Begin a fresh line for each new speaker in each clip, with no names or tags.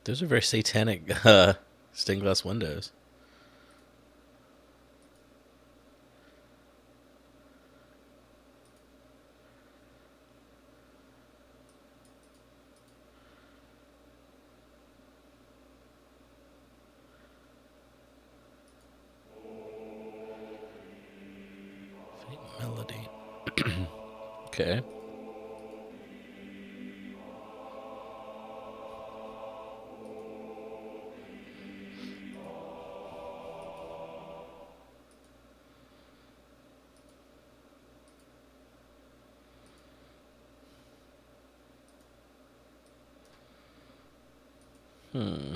Those are very satanic stained glass windows. Faint melody. Okay. Hmm.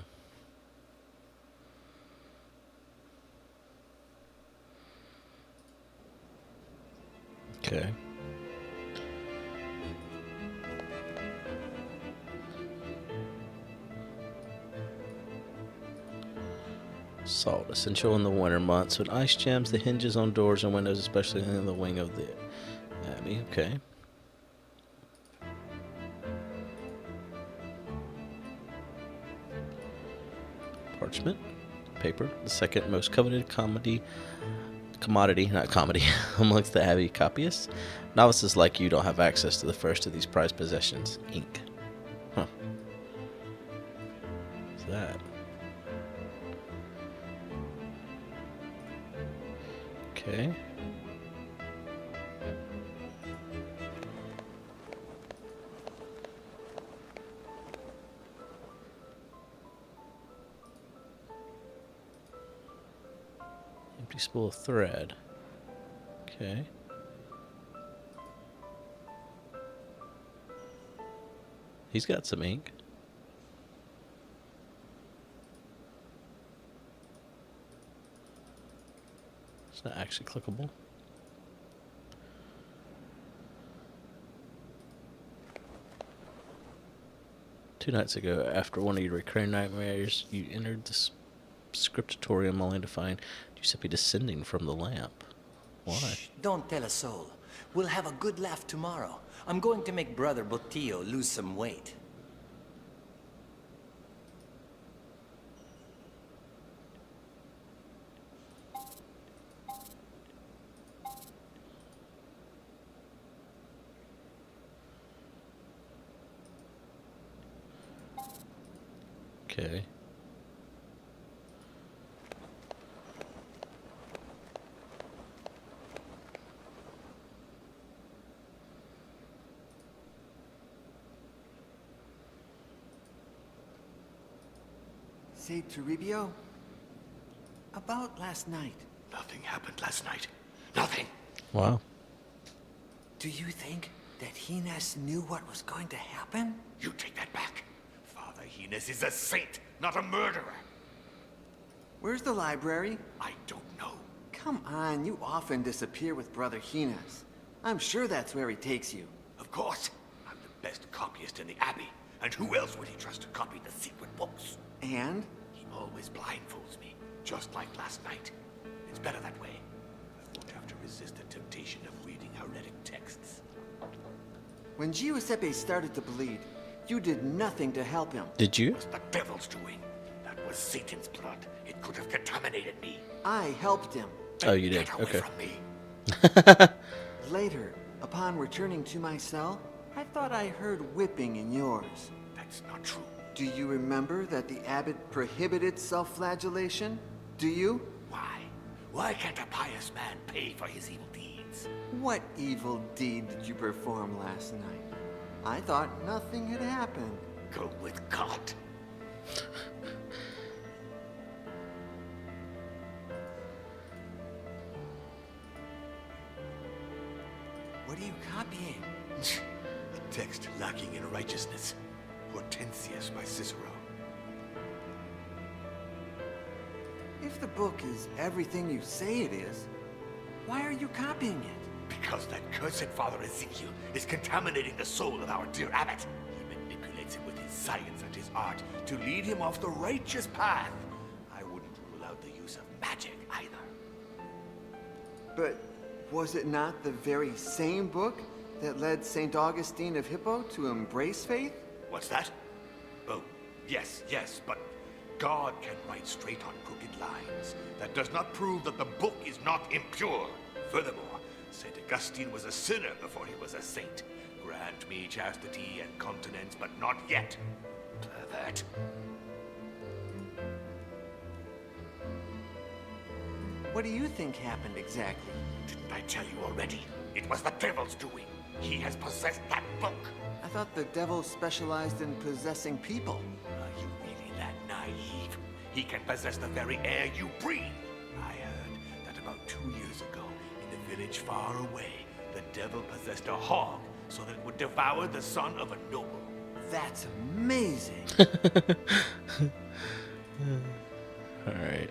Okay. Salt, essential in the winter months when ice jams the hinges on doors and windows, especially in the wing of the abbey. Okay. Parchment, paper, the second most coveted commodity, not comedy, amongst the abbey copyists. Novices like you don't have access to the first of these prized possessions, ink. Huh. What's that? Okay. Empty spool of thread. Okay. He's got some ink. It's not actually clickable. Two nights ago, after one of your recurring nightmares, you entered the scriptatorium only to find Giuseppe descending from the lamp. Why?
Shh, don't tell a soul. We'll have a good laugh tomorrow. I'm going to make Brother Botillo lose some weight.
Okay.
Say, Toribio, about last night.
Nothing happened last night. Nothing.
Wow.
Do you think that Hines knew what was going to happen?
You take that back. Father Hines is a saint, not a murderer.
Where's the library?
I don't know.
Come on, you often disappear with Brother Hines. I'm sure that's where he takes you.
Of course. I'm the best copyist in the Abbey. And who else would he trust to copy the secret books?
And?
He always blindfolds me, just like last night. It's better that way. I won't have to resist the temptation of reading heretic texts.
When Giuseppe started to bleed, you did nothing to help him.
Did you?
It was the devil's doing. That was Satan's blood. It could have contaminated me.
I helped him.
Oh, you did.
Get away
Okay.
from me.
Later, upon returning to my cell, I thought I heard whipping in yours.
That's not true.
Do you remember that the abbot prohibited self-flagellation? Do you?
Why? Why can't a pious man pay for his evil deeds?
What evil deed did you perform last night? I thought nothing had happened.
Go with God.
What are you copying?
A text lacking in righteousness. Hortensius by Cicero.
If the book is everything you say it is, why are you copying it?
Because that cursed Father Ezekiel is contaminating the soul of our dear abbot. He manipulates him with his science and his art to lead him off the righteous path. I wouldn't rule out the use of magic either.
But was it not the very same book that led St. Augustine of Hippo to embrace faith?
What's that? Oh, Yes, but God can write straight on crooked lines. That does not prove that the book is not impure. Furthermore, St. Augustine was a sinner before he was a saint. Grant me chastity and continence, but not yet. Pervert.
What do you think happened exactly?
Didn't I tell you already? It was the devil's doing. He has possessed that book.
I thought the devil specialized in possessing people.
Are you really that naive? He can possess the very air you breathe. I heard that about 2 years ago, in a village far away, the devil possessed a hog so that it would devour the son of a noble.
That's amazing.
All right.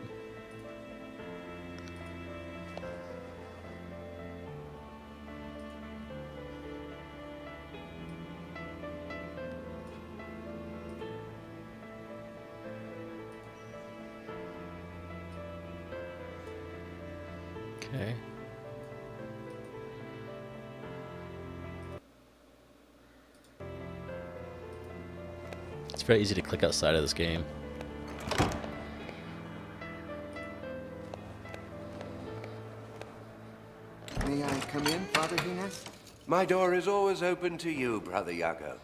Okay. It's very easy to click outside of this game.
May I come in, Father Hines?
My door is always open to you, Brother Iago.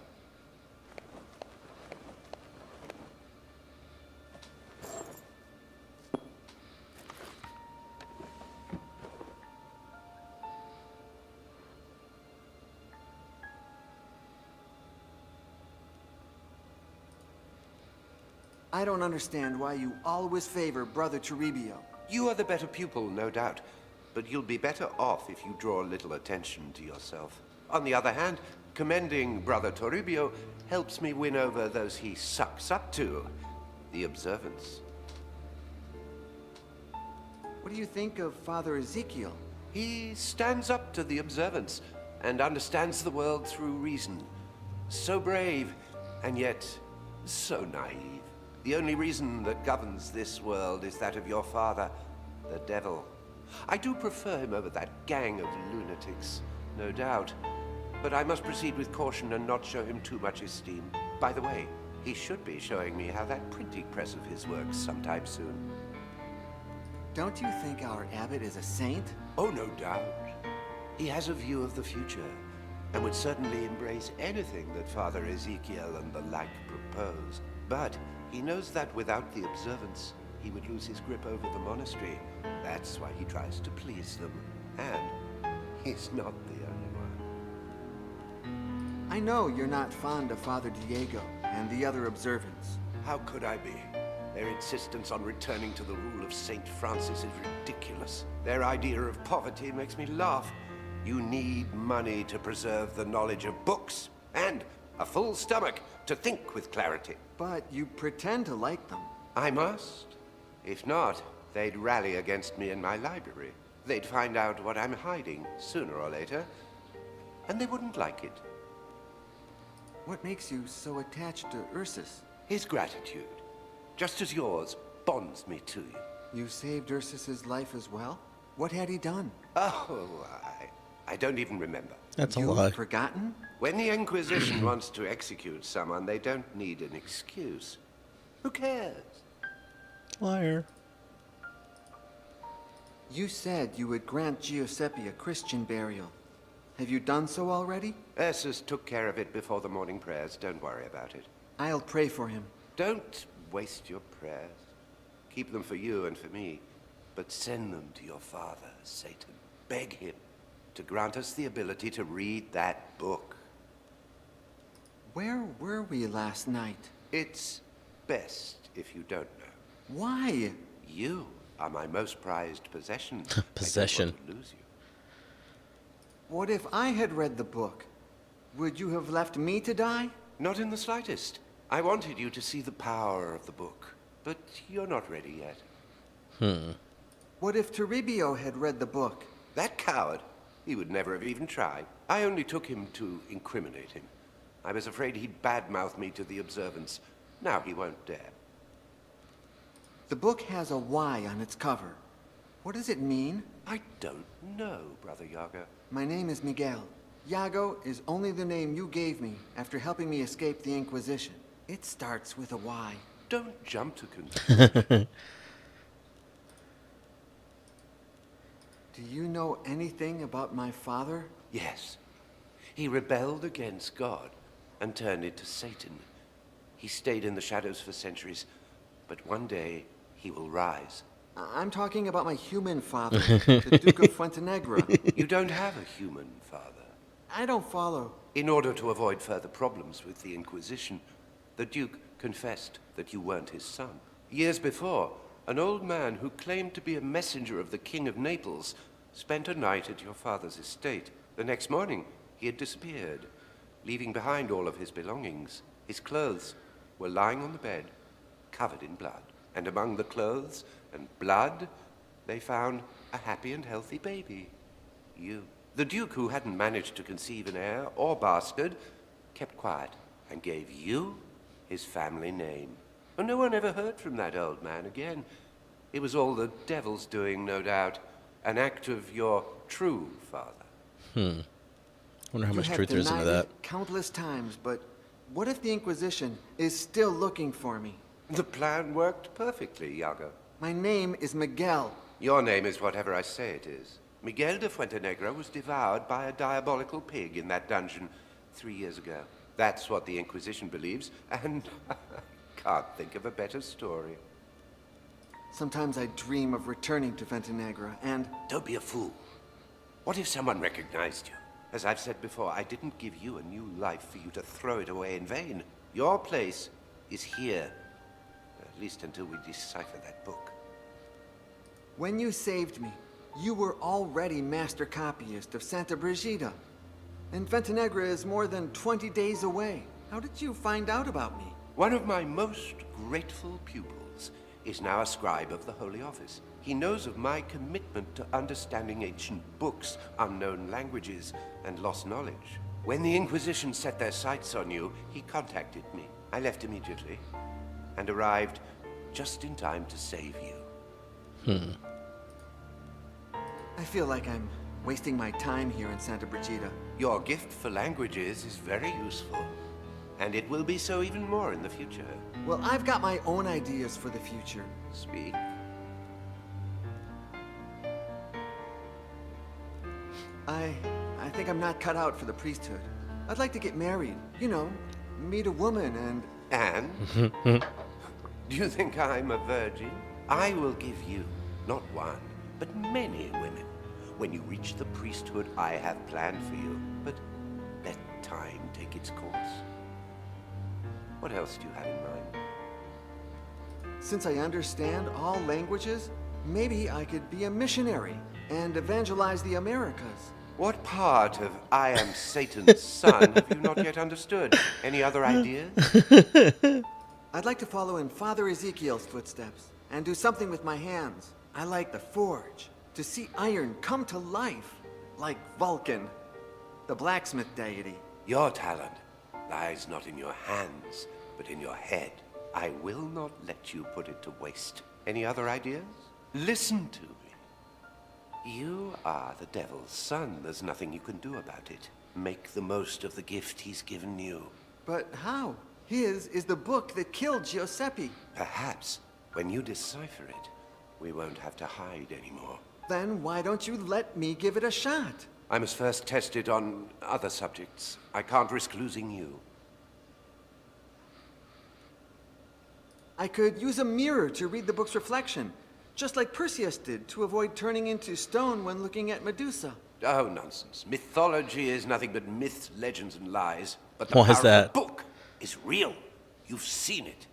I don't understand why you always favor Brother Toribio.
You are the better pupil, no doubt. But you'll be better off if you draw little attention to yourself. On the other hand, commending Brother Toribio helps me win over those he sucks up to. The observance.
What do you think of Father Ezekiel?
He stands up to the observance and understands the world through reason. So brave, and yet so naive. The only reason that governs this world is that of your father, the devil. I do prefer him over that gang of lunatics, no doubt. But I must proceed with caution and not show him too much esteem. By the way, he should be showing me how that printing press of his works sometime soon.
Don't you think our abbot is a saint?
Oh, no doubt. He has a view of the future, and would certainly embrace anything that Father Ezekiel and the like propose. But he knows that without the observance, he would lose his grip over the monastery. That's why he tries to please them. And he's not the only one.
I know you're not fond of Father Diego and the other observants.
How could I be? Their insistence on returning to the rule of St. Francis is ridiculous. Their idea of poverty makes me laugh. You need money to preserve the knowledge of books, and a full stomach to think with clarity.
But you pretend to like them.
I must. If not, they'd rally against me in my library. They'd find out what I'm hiding sooner or later, and they wouldn't like it.
What makes you so attached to Ursus?
His gratitude, just as yours, bonds me to you.
You saved Ursus's life as well? What had he done?
Oh, I don't even remember.
That's a
You've
lie.
forgotten?
When the Inquisition wants to execute someone, they don't need an excuse. Who cares?
Liar.
You said you would grant Giuseppe a Christian burial. Have you done so already?
Ursus took care of it before the morning prayers. Don't worry about it.
I'll pray for him.
Don't waste your prayers. Keep them for you and for me. But send them to your father, Satan. Beg him to grant us the ability to read that book.
Where were we last night?
It's best if you don't know.
Why?
You are my most prized possession.
Possession.
I don't want to lose you.
What if I had read the book? Would you have left me to die?
Not in the slightest. I wanted you to see the power of the book, but you're not ready yet.
What if Toribio had read the book?
That coward, he would never have even tried. I only took him to incriminate him. I was afraid he'd badmouth me to the observance. Now he won't dare.
The book has a Y on its cover. What does it mean?
I don't know, Brother Iago.
My name is Miguel. Iago is only the name you gave me after helping me escape the Inquisition. It starts with a Y.
Don't jump to conclusions.
Do you know anything about my father?
Yes. He rebelled against God and turned into Satan. He stayed in the shadows for centuries, but one day he will rise.
I'm talking about my human father, the Duke of Fuentenegra.
You don't have a human father.
I don't follow.
In order to avoid further problems with the Inquisition, the Duke confessed that you weren't his son. Years before, an old man who claimed to be a messenger of the King of Naples spent a night at your father's estate. The next morning, he had disappeared, leaving behind all of his belongings. His clothes were lying on the bed, covered in blood. And among the clothes and blood, they found a happy and healthy baby. You. The Duke, who hadn't managed to conceive an heir or bastard, kept quiet and gave you his family name. And no one ever heard from that old man again. It was all the devil's doing, no doubt. An act of your true father.
Wonder how
You
much
have
truth there is into
denied
that.
it countless times, but what if the Inquisition is still looking for me?
The plan worked perfectly, Iago.
My name is Miguel.
Your name is whatever I say it is. Miguel de Fuentenegra was devoured by a diabolical pig in that dungeon 3 years ago. That's what the Inquisition believes, and can't think of a better story.
Sometimes I dream of returning to Fuentenegra, and
Don't be a fool. What if someone recognized you? As I've said before, I didn't give you a new life for you to throw it away in vain. Your place is here, at least until we decipher that book.
when you saved me, you were already master copyist of Santa Brigida. And Fuentenegra is more than 20 days away. How did you find out about me?
One of my most grateful pupils is now a scribe of the Holy Office. He knows of my commitment to understanding ancient books, unknown languages, and lost knowledge. When the Inquisition set their sights on you, he contacted me. I left immediately and arrived just in time to save you.
I feel like I'm wasting my time here in Santa Brigida.
Your gift for languages is very useful, and it will be so even more in the future.
Well, I've got my own ideas for the future.
Speak.
I think I'm not cut out for the priesthood. I'd like to get married, you know, meet a woman and...
And? Do you think I'm a virgin? I will give you, not one, but many women. When you reach the priesthood I have planned for you, but let time take its course. What else do you have in mind?
Since I understand all languages, maybe I could be a missionary and evangelize the Americas.
What part of I am Satan's son have you not yet understood? Any other ideas?
I'd like to follow in Father Ezekiel's footsteps and do something with my hands. I like the forge, to see iron come to life, like Vulcan, the blacksmith deity.
Your talent lies not in your hands, but in your head. I will not let you put it to waste. Any other ideas? Listen to me. You are the devil's son. There's nothing you can do about it. Make the most of the gift he's given you.
But how? His is the book that killed Giuseppe.
Perhaps, when you decipher it, we won't have to hide anymore.
Then why don't you let me give it a shot?
I must first test it on other subjects. I can't risk losing you.
I could use a mirror to read the book's reflection, just like Perseus did to avoid turning into stone when looking at Medusa.
Oh, nonsense. Mythology is nothing but myths, legends, and lies. But the
Why is
power
that?
of the book is real. You've seen it.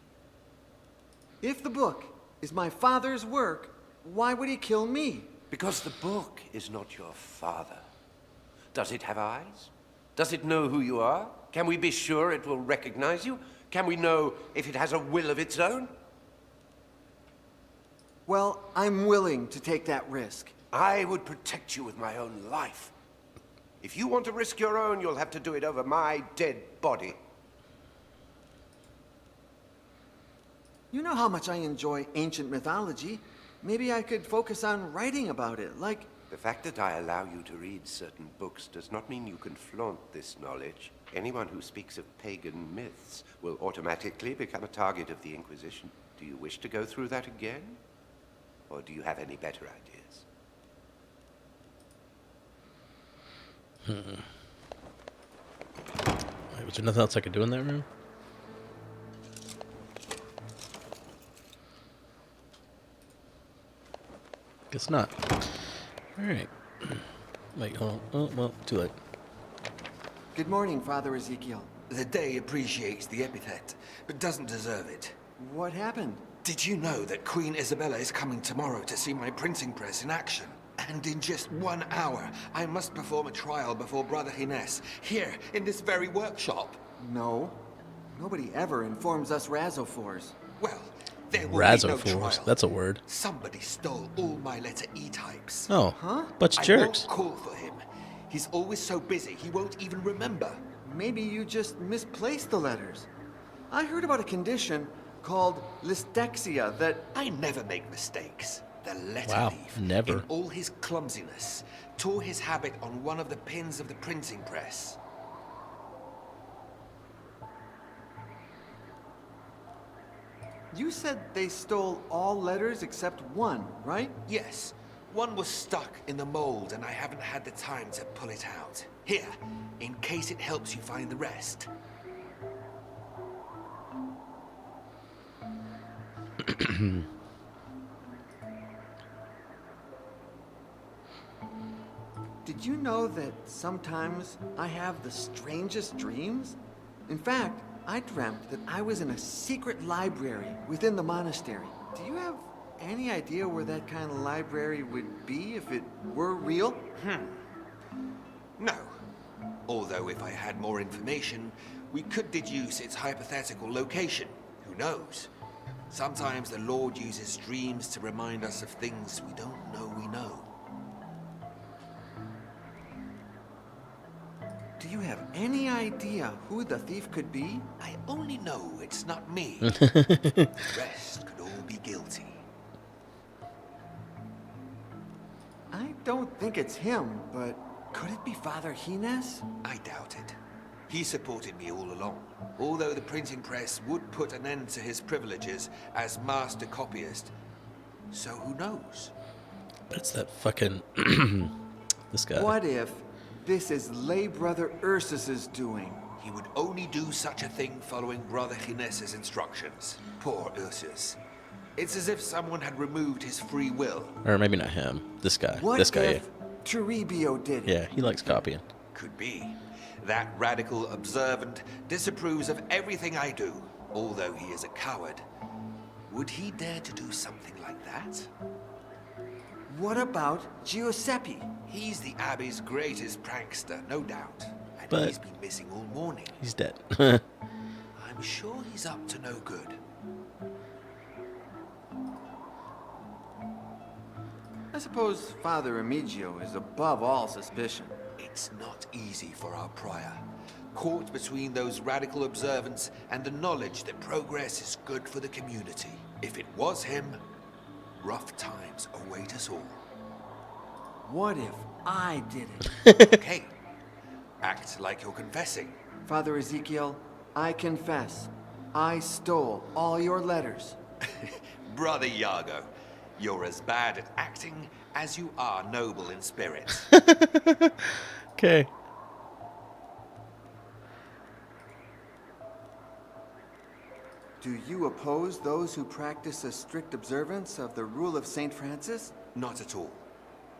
If the book is my father's work, why would he kill me?
Because the book is not your father. Does it have eyes? Does it know who you are? Can we be sure it will recognize you? Can we know if it has a will of its own?
Well, I'm willing to take that risk.
I would protect you with my own life. If you want to risk your own, you'll have to do it over my dead body.
You know how much I enjoy ancient mythology. Maybe I could focus on writing about it, like...
The fact that I allow you to read certain books does not mean you can flaunt this knowledge. Anyone who speaks of pagan myths will automatically become a target of the Inquisition. Do you wish to go through that again? Or do you have any better ideas?
Wait, was there nothing else I could do in that room? Guess not. Alright. Wait, hold on. Oh, well, too late.
Good morning, Father Ezekiel.
The day appreciates the epithet, but doesn't deserve it.
What happened?
Did you know that Queen Isabella is coming tomorrow to see my printing press in action? And in just 1 hour, I must perform a trial before Brother Gines, here, in this very workshop.
No. Nobody ever informs us Razophors.
Well, there will be no
Razophors.
trial.
That's a word.
Somebody stole all my letter E types.
Oh.
Huh?
Bunch of
I
jerks.
won't call for him. He's always so busy, he won't even remember.
Maybe you just misplaced the letters. I heard about a condition called listexia that...
I never make mistakes. The letter
Wow,
thief,
never.
in all his clumsiness, tore his habit on one of the pins of the printing press.
You said they stole all letters except one, right?
Yes, one was stuck in the mold and I haven't had the time to pull it out. Here, in case it helps you find the rest.
Did you know that sometimes I have the strangest dreams? In fact, I dreamt that I was in a secret library within the monastery. Do you have any idea where that kind of library would be if it were real?
No. Although if I had more information, we could deduce its hypothetical location. Who knows? Sometimes the Lord uses dreams to remind us of things we don't know we know.
Do you have any idea who the thief could be?
I only know it's not me. The rest could all be guilty.
I don't think it's him, but could it be Father Gines?
I doubt it. He supported me all along, although the printing press would put an end to his privileges as master copyist. So who knows?
That's that fucking... this guy.
What if this is lay brother Ursus's doing?
He would only do such a thing following Brother Gines's instructions. Poor Ursus. It's as if someone had removed his free will.
Or maybe not him. This guy.
What
This guy,
if Toribio did it?
yeah. Yeah, he likes copying.
Could be. That radical observant disapproves of everything I do, although he is a coward. Would he dare to do something like that?
What about Giuseppe?
He's the Abbey's greatest prankster, no doubt. And
But-
he's been missing all morning.
He's dead.
I'm sure he's up to no good.
I suppose Father Remigio is above all suspicion.
It's not easy for our prior, caught between those radical observants and the knowledge that progress is good for the community. If it was him, rough times await us all.
What if I did it?
Okay, act like you're confessing.
Father Ezekiel, I confess. I stole all your letters.
Brother Iago, you're as bad at acting as you are noble in spirit.
Okay.
Do you oppose those who practice a strict observance of the rule of St. Francis?
Not at all.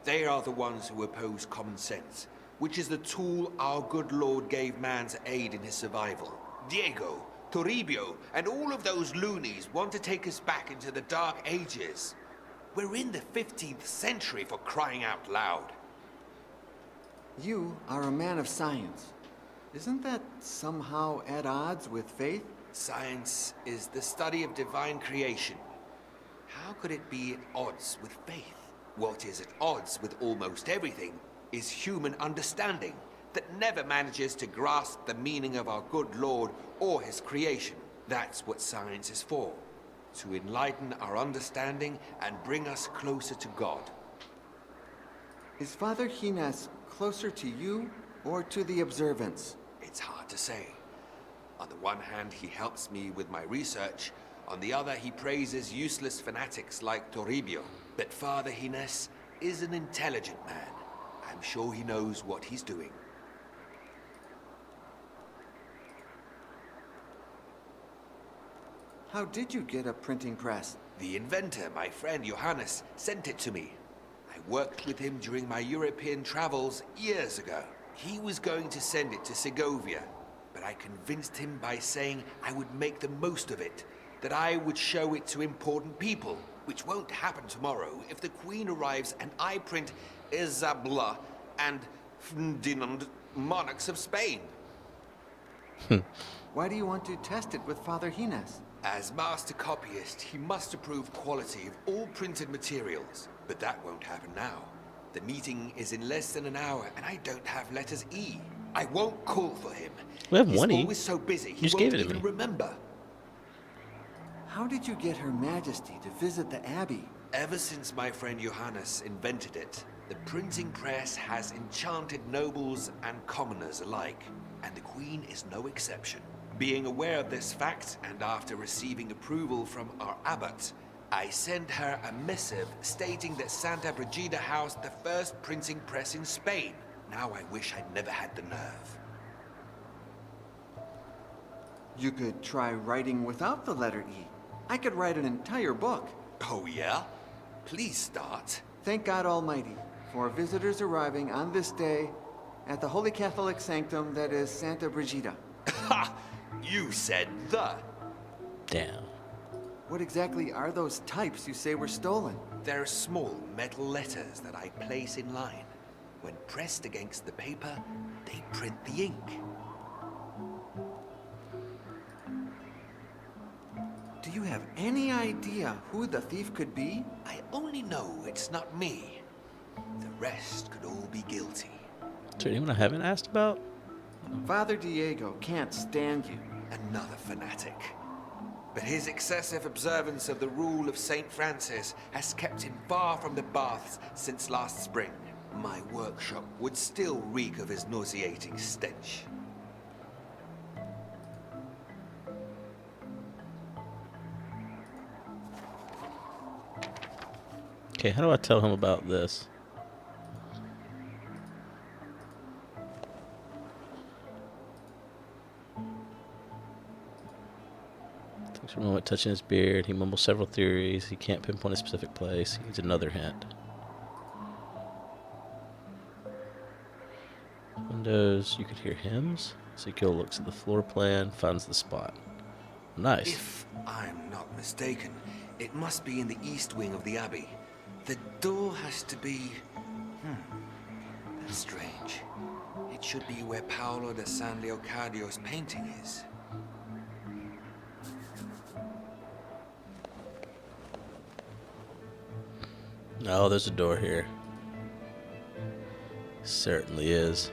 They are the ones who oppose common sense, which is the tool our good Lord gave man to aid in his survival. Diego, Toribio, and all of those loonies want to take us back into the Dark Ages. We're in the 15th century, for crying out loud.
You are a man of science. Isn't that somehow at odds with faith?
Science is the study of divine creation. How could it be at odds with faith? What is at odds with almost everything is human understanding that never manages to grasp the meaning of our good Lord or his creation. That's what science is for, to enlighten our understanding and bring us closer to God.
Is Father Gines closer to you or to the observance?
It's hard to say. On the one hand, he helps me with my research. On the other, he praises useless fanatics like Toribio. But Father Hines is an intelligent man. I'm sure he knows what he's doing.
How did you get a printing press?
The inventor, my friend Johannes, sent it to me. I worked with him during my European travels years ago. He was going to send it to Segovia, but I convinced him by saying I would make the most of it, that I would show it to important people, which won't happen tomorrow if the Queen arrives and I print Isabella and Ferdinand, monarchs of Spain.
Why do you want to test it with Father Hines?
As master copyist, he must approve quality of all printed materials, but that won't happen now. The meeting is in less than an hour, and I don't have letters E. I won't call for him.
We have
He's
one E.
always so busy, he
just
won't
gave it to
even
me.
remember.
How did you get Her Majesty to visit the Abbey?
Ever since my friend Johannes invented it, the printing press has enchanted nobles and commoners alike, and the Queen is no exception. Being aware of this fact, and after receiving approval from our abbot, I sent her a missive stating that Santa Brigida housed the first printing press in Spain. Now I wish I'd never had the nerve.
You could try writing without the letter E. I could write an entire book.
Oh yeah? Please start.
Thank God Almighty for visitors arriving on this day at the Holy Catholic Sanctum that is Santa Brigida.
Ha! You said the.
Damn.
What exactly are those types you say were stolen?
They're small metal letters that I place in line. When pressed against the paper, they print the ink.
Do you have any idea who the thief could be?
I only know it's not me. The rest could all be guilty.
Is there anyone I haven't asked about?
Father Diego can't stand you.
Another fanatic. But his excessive observance of the rule of St. Francis has kept him far from the baths since last spring. My workshop would still reek of his nauseating stench.
Okay, how do I tell him about this? Thanks for a moment touching his beard. He mumbles several theories. He can't pinpoint a specific place. He needs another hint. Windows, you could hear hymns. Ezekiel looks at the floor plan, finds the spot. Nice.
If I'm not mistaken, it must be in the east wing of the abbey. The door has to be... that's strange. It should be where Paolo de San Leocadio's painting is.
Oh, there's a door here. Certainly is.